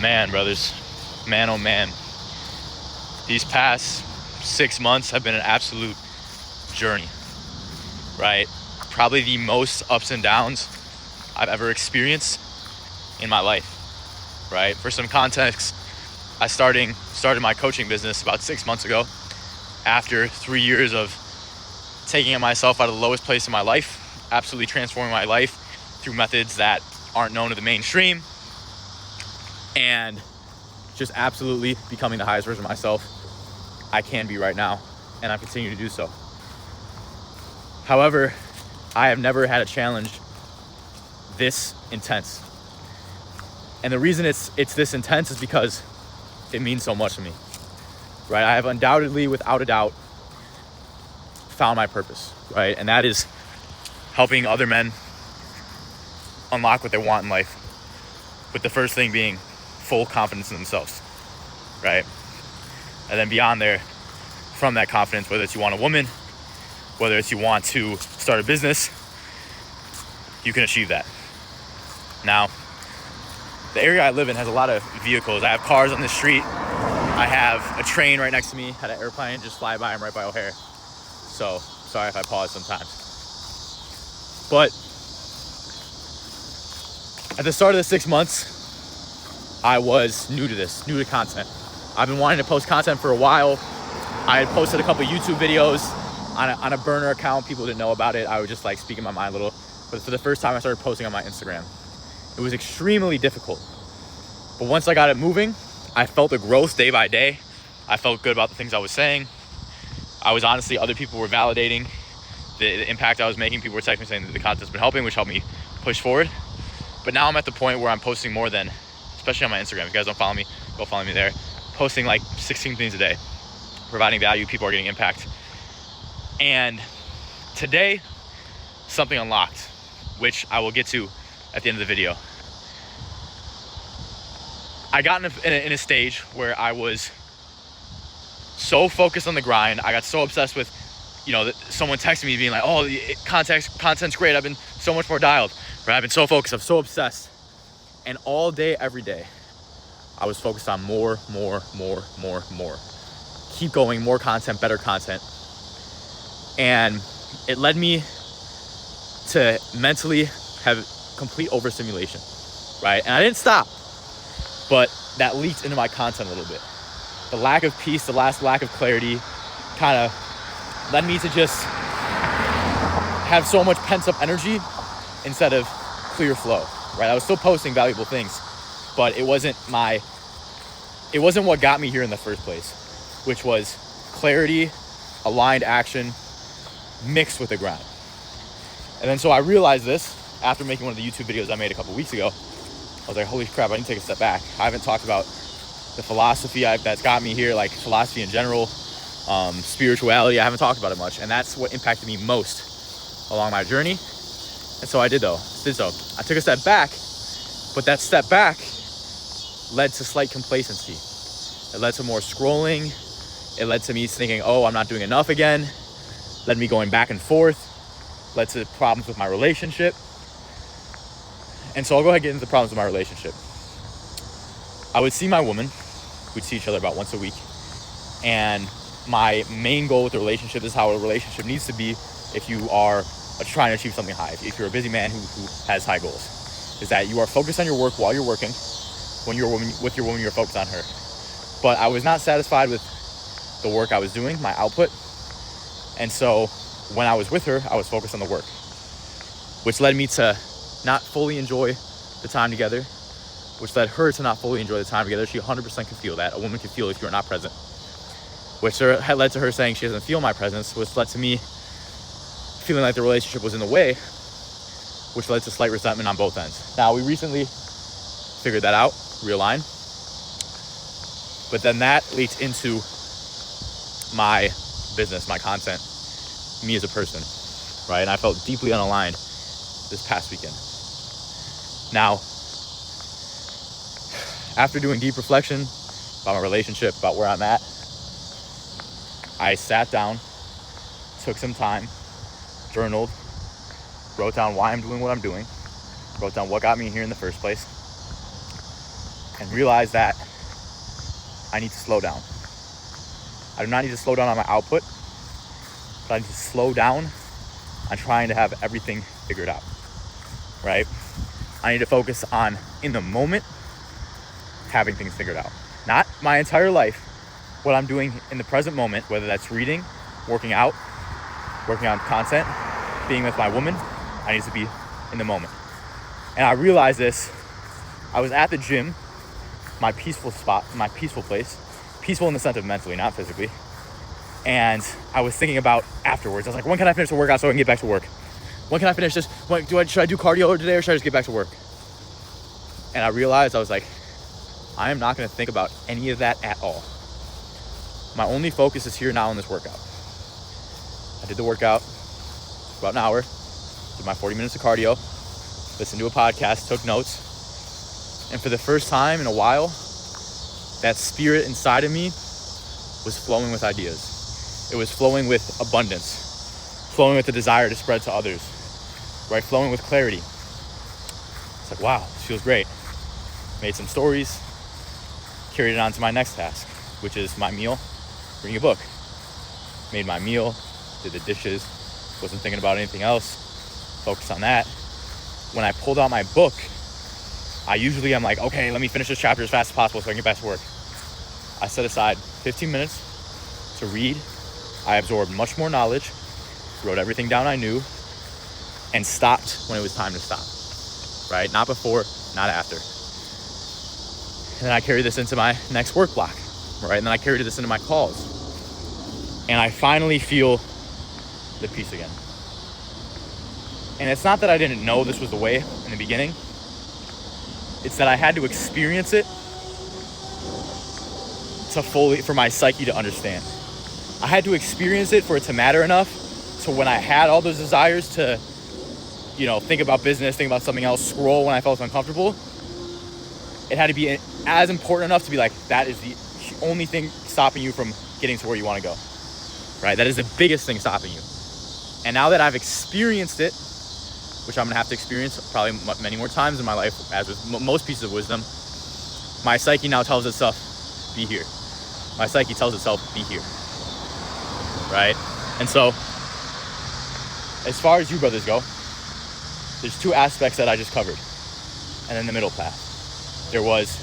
Man, brothers, man, oh man, these past 6 months have been an absolute journey, right? Probably the most ups and downs I've ever experienced in my life, right? For some context, I started my coaching business about 6 months ago after 3 years of taking myself out of the lowest place in my life, absolutely transforming my life through methods that aren't known to the mainstream, and just absolutely becoming the highest version of myself I can be right now, and I continue to do so. However, I have never had a challenge this intense. And the reason it's this intense is because it means so much to me, right? I have undoubtedly, without a doubt, found my purpose, right? And that is helping other men unlock what they want in life, with the first thing being full confidence in themselves, right? And then beyond there, from that confidence, whether it's you want a woman, whether it's you want to start a business, you can achieve that. Now, the area I live in has a lot of vehicles. I have cars on the street. I have a train right next to me. Had an airplane just fly by. I'm right by O'Hare. So, sorry if I pause sometimes. But at the start of the 6 months, I was new to content. I've been wanting to post content for a while. I had posted a couple YouTube videos on a burner account. People didn't know about it. I was just like speaking my mind a little. But for the first time, I started posting on my Instagram. It was extremely difficult. But once I got it moving, I felt the growth day by day. I felt good about the things I was saying. Other people were validating the impact I was making. People were texting me saying that the content's been helping, which helped me push forward. But now I'm at the point where I'm posting more than, especially on my Instagram. If you guys don't follow me, go follow me there. Posting like 16 things a day, providing value. People are getting impact. And today, something unlocked, which I will get to at the end of the video. I got in a stage where I was so focused on the grind. I got so obsessed with, someone texting me being like, oh, content's great. I've been so much more dialed, right? I've been so focused. I'm so obsessed. And all day, every day, I was focused on more. Keep going, more content, better content. And it led me to mentally have complete overstimulation, right? And I didn't stop, but that leaked into my content a little bit. The lack of peace, the lack of clarity kind of led me to just have so much pent up energy instead of clear flow, right? I was still posting valuable things, but it wasn't what got me here in the first place, which was clarity, aligned action, mixed with the grind. And then so I realized this after making one of the YouTube videos I made a couple weeks ago. I was like, holy crap, I need to take a step back. I haven't talked about the philosophy that's got me here, like philosophy in general, spirituality. I haven't talked about it much. And that's what impacted me most along my journey. And so I did so. I took a step back, but that step back led to slight complacency. It led to more scrolling. It led to me thinking, oh, I'm not doing enough again. Led me going back and forth. Led to problems with my relationship. And so I'll go ahead and get into the problems with my relationship. I would see my woman. We'd see each other about once a week. And my main goal with the relationship is how a relationship needs to be if you are trying to achieve something high. If you're a busy man who has high goals, is that you are focused on your work while you're working. When you're with your woman, you're focused on her. But I was not satisfied with the work I was doing, my output. And so when I was with her, I was focused on the work, which led me to not fully enjoy the time together, which led her to not fully enjoy the time together. She 100% can feel that. A woman can feel if you're not present, which had led to her saying she doesn't feel my presence, which led to me feeling like the relationship was in the way, which led to slight resentment on both ends. Now, we recently figured that out, realigned, but then that leaked into my business, my content, me as a person, right? And I felt deeply unaligned this past weekend. Now, after doing deep reflection about my relationship, about where I'm at, I sat down, took some time, journaled, wrote down why I'm doing what I'm doing, wrote down what got me here in the first place, and realize that I need to slow down. I do not need to slow down on my output, but I need to slow down on trying to have everything figured out, right? I need to focus on, in the moment, having things figured out. Not my entire life, what I'm doing in the present moment, whether that's reading, working out, working on content, being with my woman. I need to be in the moment. And I realized this. I was at the gym, my peaceful spot, my peaceful place, peaceful in the sense of mentally, not physically. And I was thinking about afterwards. I was like, when can I finish the workout so I can get back to work? When can I finish this? Should I do cardio today or should I just get back to work? And I realized, I was like, I am not going to think about any of that at all. My only focus is here now in this workout. I did the workout for about an hour, did my 40 minutes of cardio, listened to a podcast, took notes. And for the first time in a while, that spirit inside of me was flowing with ideas. It was flowing with abundance, flowing with the desire to spread to others, right? Flowing with clarity. It's like, wow, this feels great. Made some stories, carried it on to my next task, which is my meal, reading a book. Made my meal, did the dishes, wasn't thinking about anything else, focused on that. When I pulled out my book, I'm like, okay, let me finish this chapter as fast as possible so I can get back to work. I set aside 15 minutes to read. I absorbed much more knowledge, wrote everything down I knew, and stopped when it was time to stop, right? Not before, not after. And then I carried this into my next work block, right? And then I carried this into my calls. And I finally feel the peace again. And it's not that I didn't know this was the way in the beginning. It's that I had to experience it for my psyche to understand. I had to experience it for it to matter enough so when I had all those desires to, think about business, think about something else, scroll when I felt uncomfortable, it had to be as important enough to be like, that is the only thing stopping you from getting to where you want to go, right? That is the biggest thing stopping you. And now that I've experienced it, which I'm going to have to experience probably many more times in my life, as with most pieces of wisdom, my psyche now tells itself, be here. My psyche tells itself, be here, right? And so, as far as you brothers go, there's two aspects that I just covered. And then the middle path. There was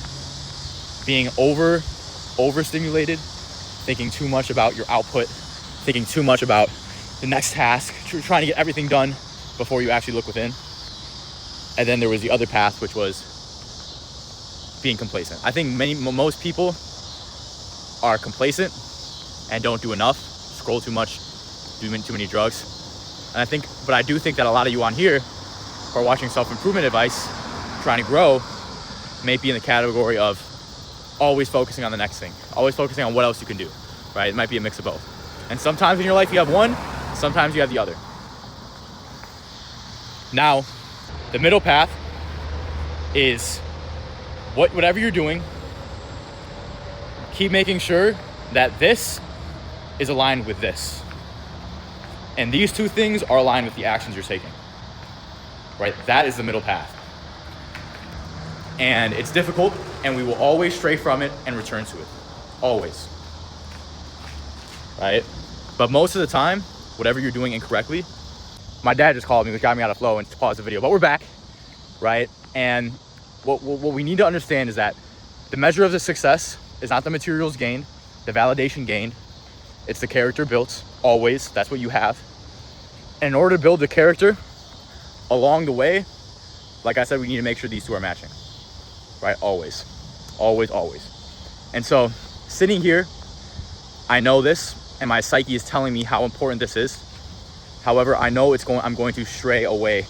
being overstimulated, thinking too much about your output, thinking too much about the next task, trying to get everything done before you actually look within. And then there was the other path, which was being complacent. I think most people are complacent and don't do enough, scroll too much, do too many drugs. But I do think that a lot of you on here who are watching self-improvement advice, trying to grow, may be in the category of always focusing on the next thing, always focusing on what else you can do, right? It might be a mix of both. And sometimes in your life you have one, sometimes you have the other. Now, the middle path is whatever you're doing, keep making sure that this is aligned with this. And these two things are aligned with the actions you're taking, right? That is the middle path. And it's difficult, and we will always stray from it and return to it. Always. Right? But most of the time, whatever you're doing incorrectly, my dad just called me, which got me out of flow and paused the video, but we're back, right? And what we need to understand is that the measure of the success is not the materials gained, the validation gained, it's the character built, always, that's what you have. And in order to build the character along the way, like I said, we need to make sure these two are matching, right? Always, always, always. And so sitting here, I know this, and my psyche is telling me how important this is. However, I know I'm going to stray away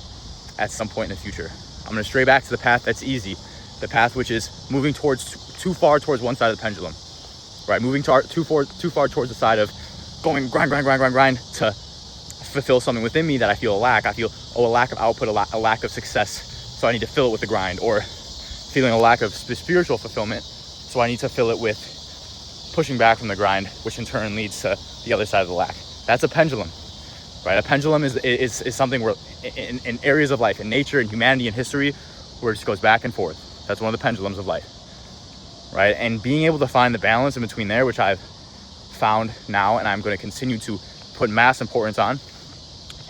at some point in the future. I'm going to stray back to the path that's easy, the path which is moving too far towards one side of the pendulum, right? Moving too far towards the side of going grind to fulfill something within me that I feel a lack. I feel, a lack of output, a lack of success, so I need to fill it with the grind, or feeling a lack of spiritual fulfillment, so I need to fill it with pushing back from the grind, which in turn leads to the other side of the lack. That's a pendulum. Right, a pendulum is something where in areas of life, in nature, in humanity, in history, where it just goes back and forth. That's one of the pendulums of life. right? And being able to find the balance in between there, which I've found now and I'm going to continue to put mass importance on,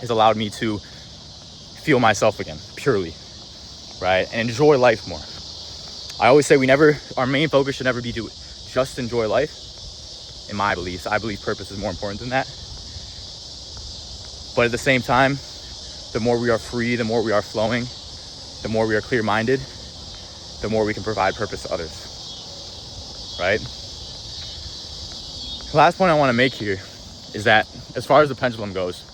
has allowed me to feel myself again, purely, right? And enjoy life more. I always say our main focus should never be to just enjoy life. In my beliefs, I believe purpose is more important than that. But at the same time, the more we are free, the more we are flowing, the more we are clear-minded, the more we can provide purpose to others, right? The last point I want to make here is that as far as the pendulum goes,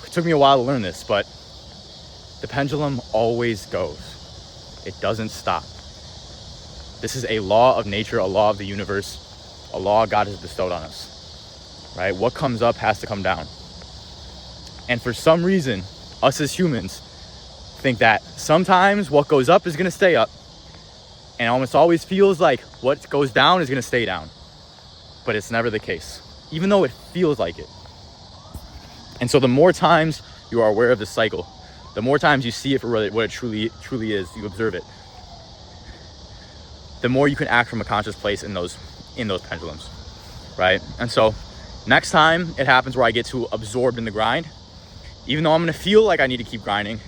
it took me a while to learn this, but the pendulum always goes. It doesn't stop. This is a law of nature, a law of the universe, a law God has bestowed on us, right? What comes up has to come down. And for some reason, us as humans think that sometimes what goes up is going to stay up, and it almost always feels like what goes down is going to stay down. But it's never the case, even though it feels like it. And so the more times you are aware of this cycle, the more times you see it for what it truly is, you observe it, the more you can act from a conscious place in those pendulums, right? And so next time it happens where I get too absorbed in the grind, even though I'm gonna feel like I need to keep grinding,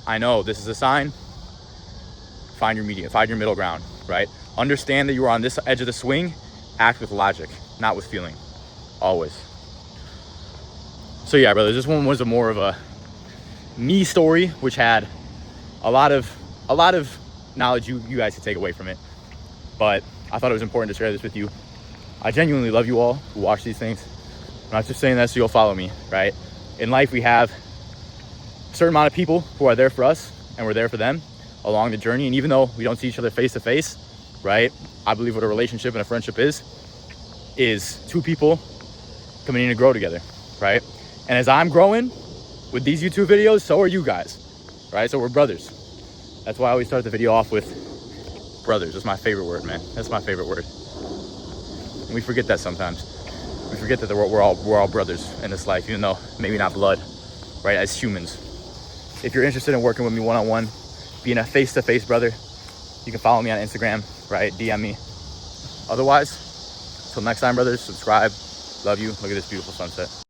I know this is a sign. Find your medium, find your middle ground, right? Understand that you are on this edge of the swing. Act with logic, not with feeling, always. So yeah, brothers, this one was more of a me story, which had a lot of knowledge you guys could take away from it. But I thought it was important to share this with you. I genuinely love you all who watch these things. I'm not just saying that so you'll follow me, right? In life, we have a certain amount of people who are there for us, and we're there for them along the journey. And even though we don't see each other face to face, right? I believe what a relationship and a friendship is two people coming in to grow together, right? And as I'm growing with these YouTube videos, so are you guys, right? So we're brothers. That's why I always start the video off with brothers. That's my favorite word, man. That's my favorite word. And we forget that sometimes. We forget that we're all brothers in this life, even though maybe not blood, right? As humans. If you're interested in working with me one-on-one, being a face-to-face brother, you can follow me on Instagram, right? DM me. Otherwise, till next time, brothers, subscribe. Love you. Look at this beautiful sunset.